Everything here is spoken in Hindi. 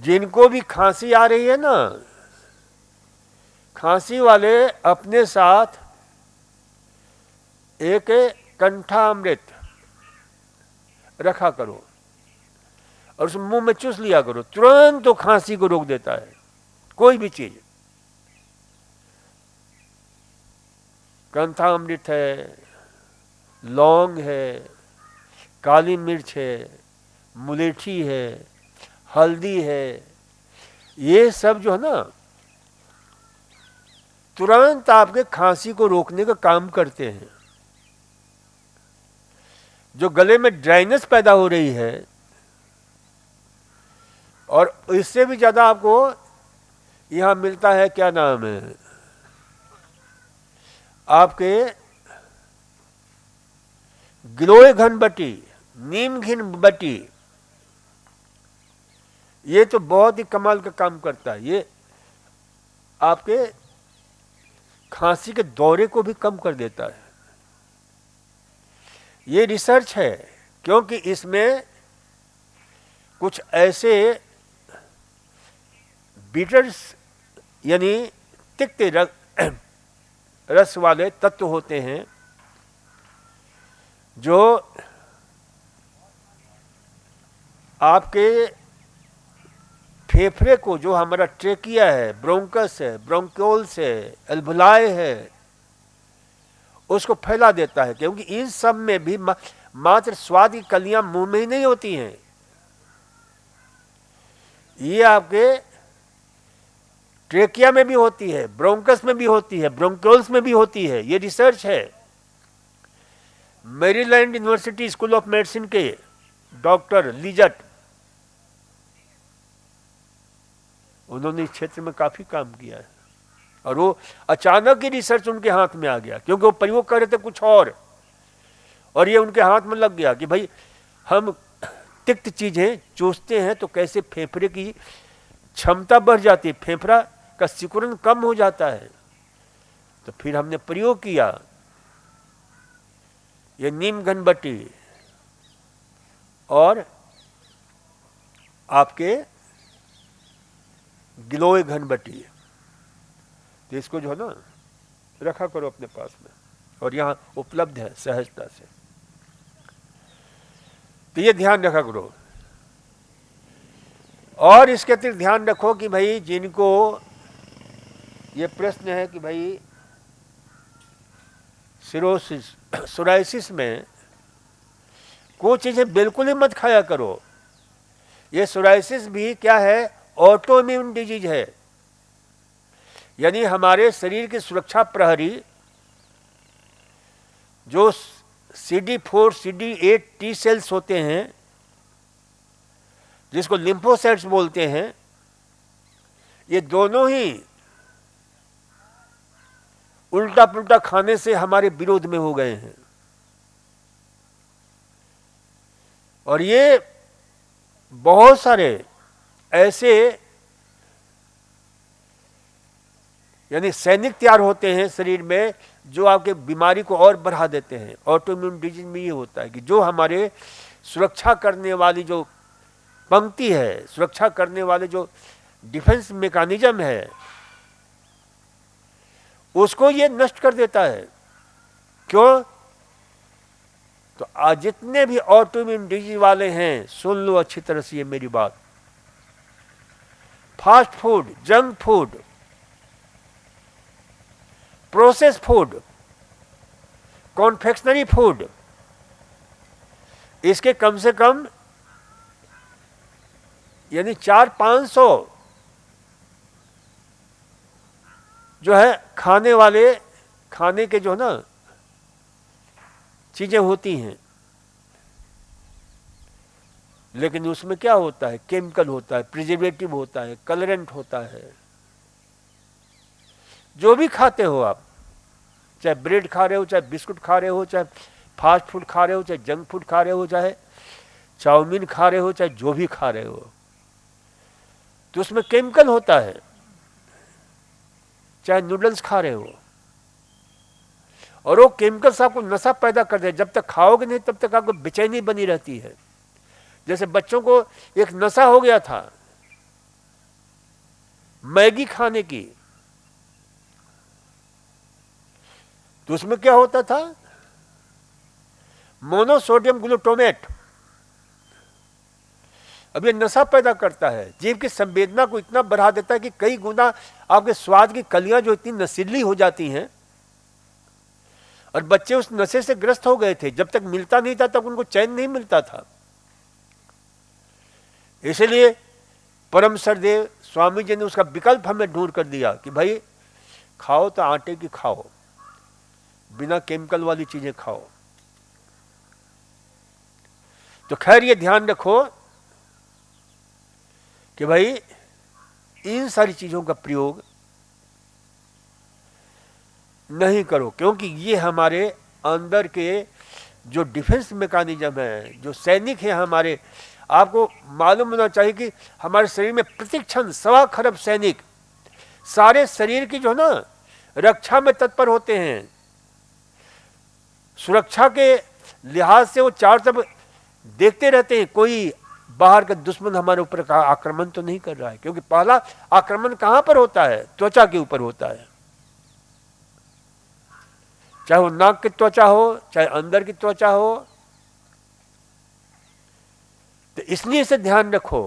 जिनको भी खांसी आ रही है ना, खांसी वाले अपने साथ एक कंठामृत रखा करो और उस मुंह में चूस लिया करो, तुरंत तो खांसी को रोक देता है कोई भी चीज। कंठामृत है, लौंग है, काली मिर्च है, मुलेठी है, हल्दी है, ये सब जो है ना तुरंत आपके खांसी को रोकने का काम करते हैं। जो गले में ड्राइनेस पैदा हो रही है, और इससे भी ज्यादा आपको यहां मिलता है, क्या नाम है आपके, गिलोय घनबटी, नीम घनबटी, ये तो बहुत ही कमाल का काम करता है। ये आपके खांसी के दौरे को भी कम कर देता है। ये रिसर्च है, क्योंकि इसमें कुछ ऐसे बीटर्स यानी तिक्ते रस वाले तत्व होते हैं जो आपके फेफड़े को, जो हमारा ट्रेकिया है, ब्रोंकस है, ब्रोंक्योल्स है, एल्वुलाई है, उसको फैला देता है। क्योंकि इन सब में भी मात्र स्वाद की कलियां मुंह में ही नहीं होती हैं, ये आपके ट्रेकिया में भी होती है, ब्रोंकस में भी होती है, ब्रोंक्योल्स में भी होती है। ये रिसर्च है। Maryland university school of medicine के डॉक्टर लिजट, उन्होंने इस क्षेत्र में काफी काम किया है, और वो अचानक ही रिसर्च उनके हाथ में आ गया, क्योंकि वो प्रयोग कर रहे थे कुछ और ये उनके हाथ में लग गया कि भाई हम तिक्त चीजें चूसते हैं तो कैसे फेफड़े की क्षमता बढ़ जाती है, फेफड़ा का सिकुड़न कम हो जाता है। तो फिर हमने प्रयोग किया ये नीम घनबटी और आपके गिलोय घनबटी, तो इसको जो है ना रखा करो अपने पास में, और यहां उपलब्ध है सहजता से। तो ये ध्यान रखा करो। और इसके अतिरिक्त ध्यान रखो कि भाई जिनको ये प्रश्न है कि भाई सिरोसिस, सोराइसिस में कुछ चीजें बिल्कुल ही मत खाया करो। ये सोराइसिस भी क्या है, ऑटो इम्यून डिजीज है, यानी हमारे शरीर की सुरक्षा प्रहरी जो CD4 CD8 टी सेल्स होते हैं, जिसको लिम्फोसाइट्स बोलते हैं, ये दोनों ही उल्टा पुल्टा खाने से हमारे विरोध में हो गए हैं। और ये बहुत सारे ऐसे यानी सैनिक तैयार होते हैं शरीर में जो आपके बीमारी को और बढ़ा देते हैं। ऑटोइम्यून डिजीज में ये होता है कि जो हमारे सुरक्षा करने वाली जो पंक्ति है, सुरक्षा करने वाले जो डिफेंस मैकेनिज्म है, उसको ये नष्ट कर देता है। क्यों? तो आज जितने भी ऑटोइम्यून डिजीज वाले हैं, सुन लो अच्छी तरह से ये मेरी बात, fast food, junk food, process food, confectionery food, इसके कम से कम यानी 400-500 जो है खाने के जो ना चीजें होती हैं, लेकिन उसमें क्या होता है, केमिकल होता है, प्रिजर्वेटिव होता है, कलरेंट होता है। जो भी खाते हो आप, चाहे ब्रेड खा रहे हो, चाहे बिस्कुट खा रहे हो, चाहे फास्ट फूड खा रहे हो, चाहे जंक फूड खा रहे हो, चाहे चाउमीन खा रहे हो, चाहे जो भी खा रहे हो, तो उसमें केमिकल होता है। चाहे नूडल्स खा रहे हो, और वो केमिकल्स आपको नशा पैदा कर दे। जब तक खाओगे नहीं तब तक आपको बेचैनी बनी रहती है। जैसे बच्चों को एक नशा हो गया था मैगी खाने की, तो उसमें क्या होता था, मोनोसोडियम ग्लूटामेट। अब ये नशा पैदा करता है, जीव की संवेदना को इतना बढ़ा देता है कि कई गुना आपके स्वाद की कलियां जो इतनी नशीली हो जाती हैं, और बच्चे उस नशे से ग्रस्त हो गए थे। जब तक मिलता नहीं था तब उनको चैन नहीं मिलता था। इसलिए परम सरदेव स्वामी जी ने उसका विकल्प हमें ढूंढ कर दिया कि भाई खाओ तो आटे की खाओ, बिना केमिकल वाली चीजें खाओ। तो खैर ये ध्यान रखो कि भाई इन सारी चीजों का प्रयोग नहीं करो, क्योंकि ये हमारे अंदर के जो डिफेंस मैकेनिज्म है, जो सैनिक है हमारे, आपको मालूम होना चाहिए कि हमारे शरीर में प्रतिक्षण 1.25 खरब सैनिक सारे शरीर की जो है ना रक्षा में तत्पर होते हैं। सुरक्षा के लिहाज से वो चारों तरफ देखते रहते हैं कोई बाहर का दुश्मन हमारे ऊपर का आक्रमण तो नहीं कर रहा है, क्योंकि पहला आक्रमण कहां पर होता है, त्वचा के ऊपर होता है। चाहे वो नाक की त्वचा हो, चाहे अंदर की त्वचा हो। तो इसलिए इसे ध्यान रखो